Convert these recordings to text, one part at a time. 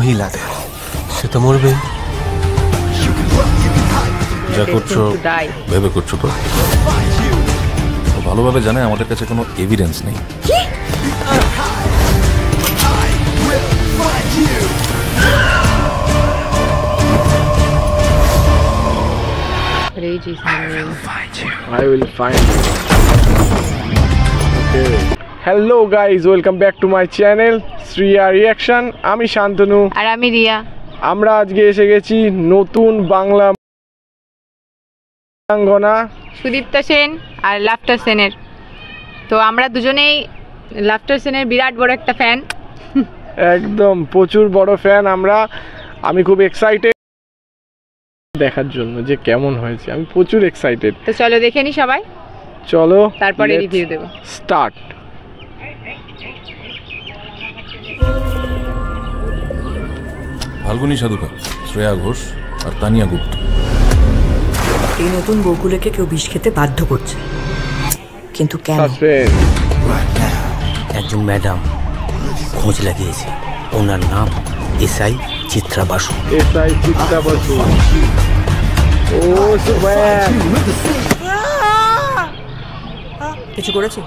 মহিলাদের, সে তো মরবে। যা করছো ভেবে করছো তো? ভালোভাবে জানে আমাদের কাছে কোনো এভিডেন্স নেই। Hello guys, welcome back to my channel Shriya reaction. আমি শান্তনু আর আমি রিয়া। আমরা আজকে এসে গেছি নতুন বাংলা বীরাঙ্গনা সুদীপ্তা সেন আর লাফটার সেনের। তো আমরা দুজনেই লাফটার সেনের বিরাট বড় একটা ফ্যান, একদম প্রচুর বড় ফ্যান আমরা। আমি খুব এক্সাইটেড দেখার জন্য যে কেমন হয়েছে, আমি প্রচুর এক্সাইটেড। তো চলো দেখে নি সবাই, চলো তারপরে রিভিউ দেব। স্টার্ট। ফাল্গুনী সাধুকা, শ্রেয়া ঘোষ আর তানিয়া গুপ্ত। এই নতুন বউগুলোকে কেউ বিষ খেতে বাধ্য করছে, কিন্তু কেন? একজন ম্যাডাম খোঁজ লাগিয়েছে, ওনার নাম এসআই চিত্রা বাসু। এসআই চিত্রা বাসু, ও সুপার। কিছু করেছি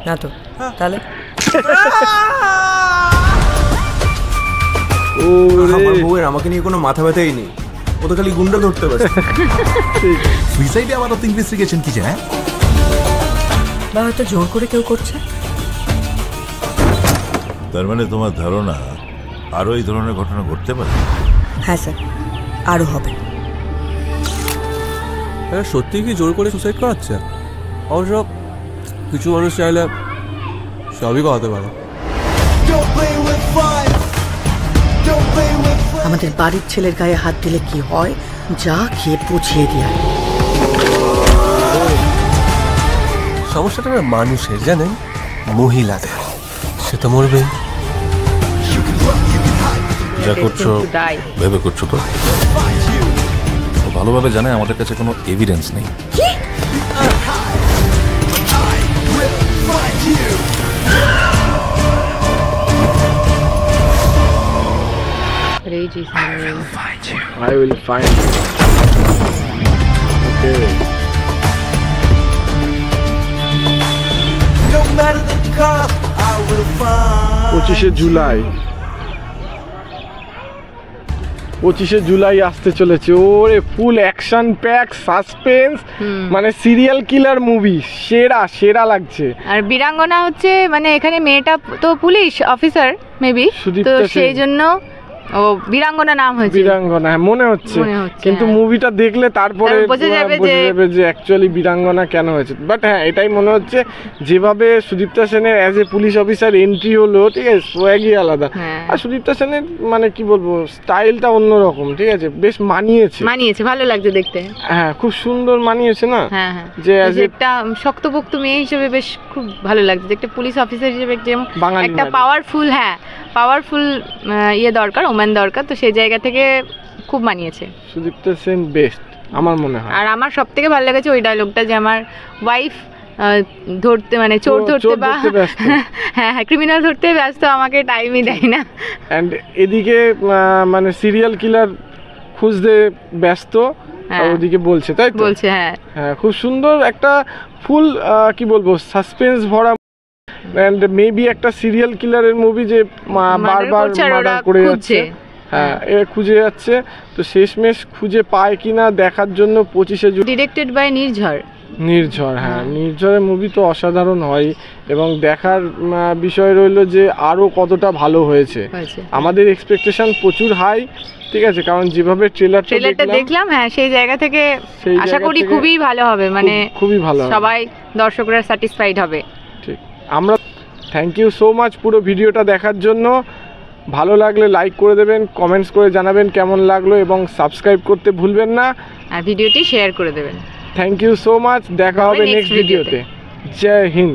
না তো? তাহলে আমার বউয়ের আমাকে নিয়ে কোনো মাথা ব্যথাই নেই, ও তো খালি গুন্ডা ধরতে পারছে। সুইসাইডে আবার তো ইনভেস্টিগেশন কি যায়? বা হয়তো জোর করে কেউ করছে। তার মানে তোমার ধারণা আরো এই ধরনের ঘটনা ঘটতে পারে? হ্যাঁ স্যার, আরো হবে। সত্যি কি জোর করে সুসাইড করাচ্ছে? অবশ্য কিছু মানুষ চাইলে সবই করাতে পারে। আমাদের বাড়ির ছেলের গায়ে হাত দিলে কি হয়, যা খেয়ে পুছিয়ে দেয়। সমস্যাটা মানুষের, জানেন, মহিলাদের, সে তো মরবে। যা করছো ভেবে করছো তো? ভালোভাবে জানে আমাদের কাছে কোনো এভিডেন্স নেই। I will find you. Okay. No matter the cost, I will find. 25 July, 25 July আসতে চলেছে। ওরে ফুল অ্যাকশন প্যাক, সাসপেন্স, মানে সিরিয়াল কিলার মুভি। সেরা সেরা লাগছে। আর বীরাঙ্গনা হচ্ছে মানে এখানে মেয়েটা তো পুলিশ অফিসার মেবি, তো সেই জন্য ও বীরাঙ্গনা নাম হয়েছে। বীরাঙ্গনা মনে হচ্ছে, কিন্তু মুভিটা দেখলে তারপরে বোঝা যাবে যে অ্যাকচুয়ালি বীরাঙ্গনা কেন হয়েছে। বাট হ্যাঁ, এটাই মনে হচ্ছে যেভাবে সুদীপ্তা সেনের as a police officer entry হলো, ঠিক আছে, সোয়াগই আলাদা। আর সুদীপ্তা সেনের মানে কি বলবো, স্টাইলটা অন্যরকম, ঠিক আছে, বেশ মানিয়েছে, ভালো লাগছে দেখতে। হ্যাঁ, খুব সুন্দর মানিয়েছে না? হ্যাঁ হ্যাঁ, যে একটা শক্তপোক্ত মেয়ে হিসেবে বেশ খুব ভালো লাগছে দেখতে। পুলিশ অফিসার হিসেবে একটা পাওয়ারফুল, হ্যাঁ পাওয়ারফুল ইয়ে দরকার, ওম্যান দরকার, তো সেই জায়গা থেকে খুব মানিয়েছে। সুদীপ্তা সেন বেস্ট আমার মনে হয়। আর আমার সব থেকে ভালো লেগেছে ওই ডায়লগটা, যে আমার ওয়াইফ ধরতে মানে চোর ধরতে বা হ্যাঁ হ্যাঁ ক্রিমিনাল ধরতে ব্যস্ত, আমাকে টাইমই দেয় না। অ্যান্ড এদিকে মানে সিরিয়াল কিলার খুঁজতে ব্যস্ত, ওদিকে বলছে, তাই তো বলছে। হ্যাঁ হ্যাঁ, খুব সুন্দর একটা ফুল কি বলবো সাসপেন্স ভরা, এন্ড মেবি একটা সিরিয়াল কিলারের মুভি যে বারবার মার্ডার করে যাচ্ছে। হ্যাঁ, এ খুঁজে যাচ্ছে, তো শেষমেশ খুঁজে পায় কিনা দেখার জন্য 25 জুলাই। ডিরেক্টেড বাই নির্ঝর। হ্যাঁ, নির্ঝরের মুভি তো অসাধারণ হয়, এবং দেখার বিষয় রইল যে আরো কতটা ভালো হয়েছে। আমাদের এক্সপেকটেশন প্রচুর হাই, ঠিক আছে, কারণ যেভাবে ট্রেলারটা দেখলাম, হ্যাঁ সেই জায়গা থেকে আশা করি খুবই ভালো হবে, মানে খুবই ভালো, সবাই দর্শকরা স্যাটিসফাইড হবে। ঠিক, আমরা থ্যাংক ইউ সো মাচ পুরো ভিডিওটা দেখার জন্য। ভালো লাগলে লাইক করে দেবেন, কমেন্টস করে জানাবেন কেমন লাগলো, এবং সাবস্ক্রাইব করতে ভুলবেন না, আর ভিডিওটি শেয়ার করে দেবেন। থ্যাংক ইউ সো মাচ, দেখা হবে নেক্সট ভিডিওতে। জয় হিন্দ।